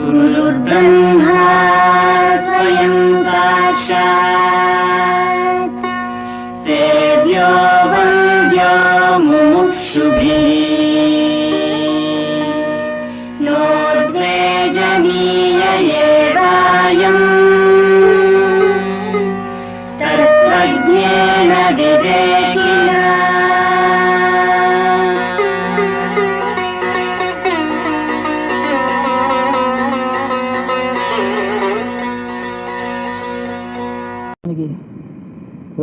गुरुर्ब्रह्मा स्वयं साक्षात् सेव्यो वन्द्यो मुमुक्षुभिः नो द्वेजनीय एवायम् तत्त्वज्ञेन विवेकिना।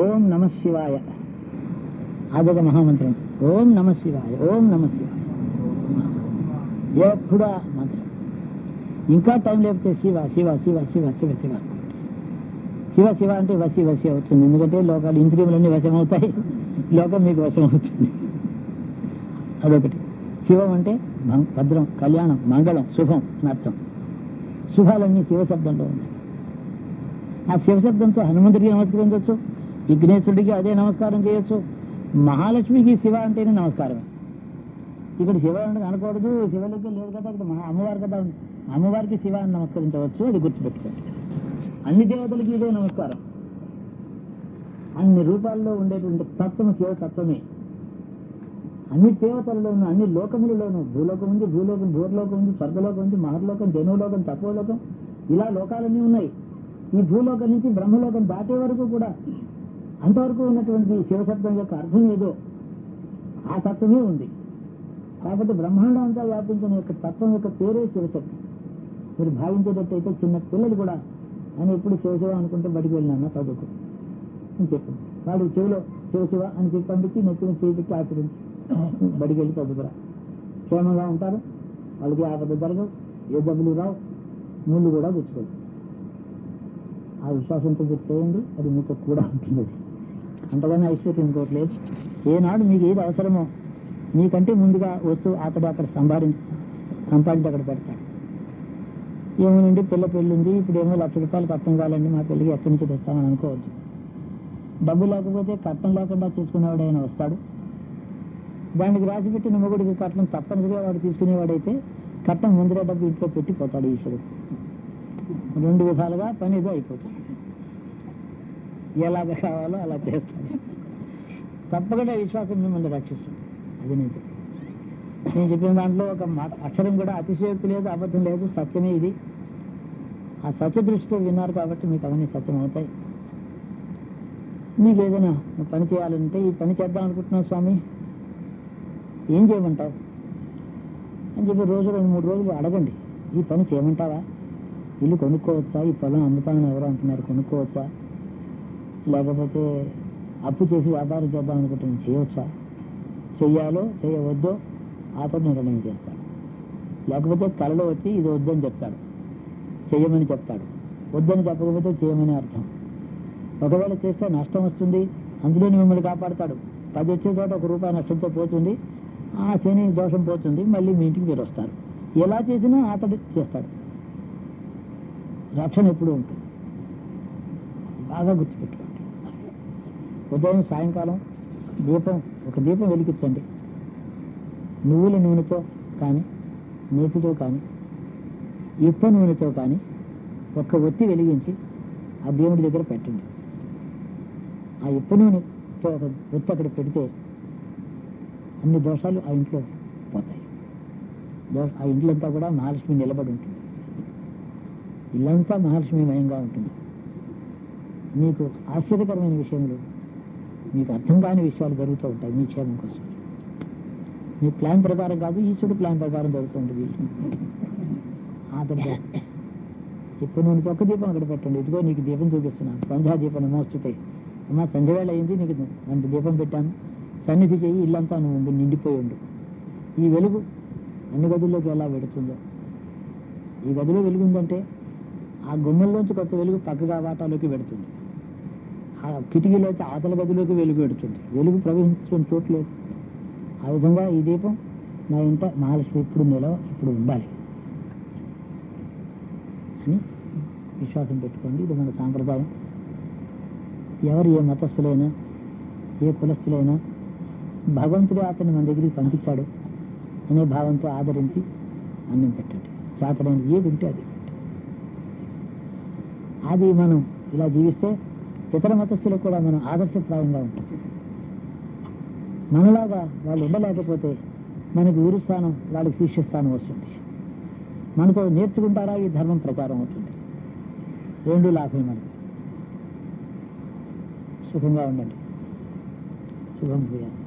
ఓం నమ శివాయ అదొక మహామంత్రం. ఓం నమ శివాయ, ఓం నమ శివాయ ఎప్పుడా మంత్రం. ఇంకా టైం లేకపోతే శివ శివ శివ శివ శివ శివ శివ శివ అంటే వసి వసి అవుతుంది. ఎందుకంటే లోకాలు ఇంద్రియములన్నీ వశమవుతాయి, లోకం మీకు వశమవుతుంది. అదొకటి. శివం అంటే భద్రం, కళ్యాణం, మంగళం, శుభం అని అర్థం. శుభాలన్నీ శివశబ్దంలో ఉన్నాయి. ఆ శివశబ్దంతో హనుమంతుడికి నమస్కరించవచ్చు, విఘ్నేశ్వరుడికి అదే నమస్కారం చేయొచ్చు, మహాలక్ష్మికి శివ అంటేనే నమస్కారమే. ఇక్కడ శివ అంటే అనకూడదు, శివలింగం లేదు కదా, ఇక్కడ అమ్మవారి కదా, అమ్మవారికి శివ అని నమస్కరించవచ్చు. అది గుర్తుపెట్టుకోండి. అన్ని దేవతలకి ఇదే నమస్కారం. అన్ని రూపాల్లో ఉండేటువంటి తత్వం శివతత్వమే. అన్ని దేవతలలోనూ, అన్ని లోకములలోనూ, భూలోకం ఉంది, భూలోకం, భూర్లోకం ఉంది, స్వర్గలోకం ఉంది, మహర్లోకం, జనులోకం, తపోలోకం, ఇలా లోకాలన్నీ ఉన్నాయి. ఈ భూలోకం నుంచి బ్రహ్మలోకం దాటే వరకు కూడా అంతవరకు ఉన్నటువంటి శివశబ్దం యొక్క అర్థం ఏదో ఆ తత్వమే ఉంది. కాబట్టి బ్రహ్మాండం అంతా వ్యాపించిన యొక్క తత్వం యొక్క పేరే శివశబ్దం. మీరు భావించేటట్టయితే చిన్న పిల్లలు కూడా అని ఎప్పుడు శివశివ అనుకుంటే బడికి వెళ్ళినా చదువుకో అని చెప్పింది. వాడు చెవిలో శివశివ అని చెప్పి పంపించి నెత్తిన చేతికి ఆచరించి బడికి వెళ్ళి చదువుకురా, క్షేమంగా ఉంటారు, వాళ్ళకి ఆపద జరగవు, ఏ జబ్బులు రావు, ముళ్ళు కూడా గుచ్చుకోవు. ఆ విశ్వాసంతో చేయండి, అది మీతో కూడా ఉంటుంది. అంతగానే ఐశ్వర్యం ఇంకోట్లేదు. ఏనాడు మీకు ఏది అవసరమో మీకంటే ముందుగా వస్తువు అతడు అక్కడ సంపాదించి అక్కడ పెడతాడు. ఏమోనండి పిల్ల పెళ్ళి ఉంది, ఇప్పుడు ఏమో 1,00,000 రూపాయలు కట్టం కావాలండి, మా పెళ్ళికి ఎక్కడి నుంచి తెస్తామని అనుకోవద్దు. డబ్బు లేకపోతే కట్టం లేకుండా తీసుకునేవాడు ఆయన వస్తాడు. దానికి రాసి పెట్టిన మొగుడికి కట్నం తప్పనిసరిగా వాడు తీసుకునేవాడైతే కట్నం ముందరే డబ్బు ఇంట్లో పెట్టిపోతాడు ఈశ్వరుడు. 2 విధాలుగా పని ఏదో అయిపోతుంది. ఎలాగ కావాలో అలా చేస్తాడు. తప్పకుండా విశ్వాసం మిమ్మల్ని రక్షిస్తుంది. అది నేను చెప్పిన దాంట్లో ఒక అక్షరం కూడా అతిశయోక్తి లేదు, అబద్ధం లేదు, సత్యమే ఇది. ఆ సత్య దృష్టితో విన్నారు కాబట్టి మీకు అవన్నీ సత్యం అవుతాయి. మీకు ఏదైనా పని చేయాలంటే ఈ పని చేద్దాం అనుకుంటున్నావు స్వామి, ఏం చేయమంటావు అని చెప్పి 2-3 రోజులు అడగండి. ఈ పని చేయమంటావా? ఇల్లు కొనుక్కోవచ్చా? ఈ పొలం అమ్ముతామని ఎవరో అంటున్నారు, కొనుక్కోవచ్చా? లేకపోతే అప్పు చేసి వ్యాపారం చేద్దాం అనుకుంటున్నాను, చేయవచ్చా? చెయ్యాలో చేయవద్దో అతను నిర్ణయం చేస్తాడు. లేకపోతే కళలో వచ్చి ఇది వద్దని చెప్తాడు, చెయ్యమని చెప్తాడు. వద్దని చెప్పకపోతే చేయమని అర్థం. ఒకవేళ చేస్తే నష్టం వస్తుంది, అందులోని మిమ్మల్ని కాపాడుతాడు. 10 వచ్చే చోట 1 రూపాయి నష్టంతో పోతుంది, ఆ శని దోషం పోతుంది, మళ్ళీ మీ ఇంటికి మీరు వస్తారు. ఎలా చేసినా అతడు చేస్తాడు. రక్షణ ఎప్పుడూ ఉంటుంది. బాగా గుర్తుపెట్టుకోండి. ఉదయం సాయంకాలం ఒక దీపం వెలిగించండి. నువ్వుల నూనెతో కానీ, నేతితో కానీ, ఇప్ప నూనెతో కానీ ఒక్క ఒత్తి వెలిగించి ఆ దేవుడి దగ్గర పెట్టండి. ఆ ఇప్ప నూనెతో ఒక ఒత్తి అక్కడ పెడితే అన్ని దోషాలు ఆ ఇంట్లో పోతాయి. ఆ ఇంట్లంతా కూడా మహాలక్ష్మి నిలబడి ఉంటుంది. ఇల్లంతా మహాలక్ష్మీమయంగా ఉంటుంది. మీకు ఆశ్చర్యకరమైన విషయంలో మీకు అర్థం కాని విషయాలు జరుగుతూ ఉంటాయి మీ క్షేమం కోసం. మీ ప్లాన్ ప్రకారం కాదు, ఈశ్వరుడు ప్లాన్ ప్రకారం జరుగుతూ ఉంటుంది. ఆ తర్వాత ఇప్పుడు నువ్వు ఒక్క దీపం అక్కడ పెట్టండి. ఇదిగో నీకు దీపం చూపిస్తున్నాను, సంధ్యా దీపం నమోస్తుతే. అమ్మా సంధ్య వేళ అయింది, నీకు అంత దీపం పెట్టాను, సన్నిధి చెయ్యి, ఇల్లంతా నువ్వు నిండిపోయి ఉండు. ఈ వెలుగు అన్ని గదుల్లోకి ఎలా పెడుతుందో, ఈ గదిలో వెలుగుందంటే ఆ గుమ్మల్లోంచి కొత్త వెలుగు పక్కగా వాటాలోకి పెడుతుంది. ఆ కిటికీలోకి ఆతల గదిలోకి వెలుగు పెడుతుంది. వెలుగు ప్రవహిస్తున్న చోట్లేదు. ఆ విధంగా ఈ దీపం నా ఇంట మహాలక్ష్మి ఇప్పుడు ఉండాలి అని విశ్వాసం పెట్టుకోండి. ఇది మన సాంప్రదాయం. ఎవరు ఏ మతస్థులైనా ఏ కులస్థులైనా భగవంతుడే అతన్ని మన దగ్గరికి పంపించాడు అనే భావంతో ఆదరించి అన్నం పెట్టండి. చేతనైన ఏది ఉంటే అది పెట్టండి. అది మనం ఇలా జీవిస్తే ఇతర మతస్థులకు కూడా మనం ఆదర్శప్రాయంగా ఉంటుంది. మనలాగా వాళ్ళు ఉండలేకపోతే మనకి గురు స్థానం, వాళ్ళకి శిష్య స్థానం వస్తుంది. మనతో నేర్చుకుంటారా ఈ ధర్మం ప్రచారం అవుతుంది. రెండు లాభం మనకి. సుఖంగా ఉండండి. శుభం భూయాత్.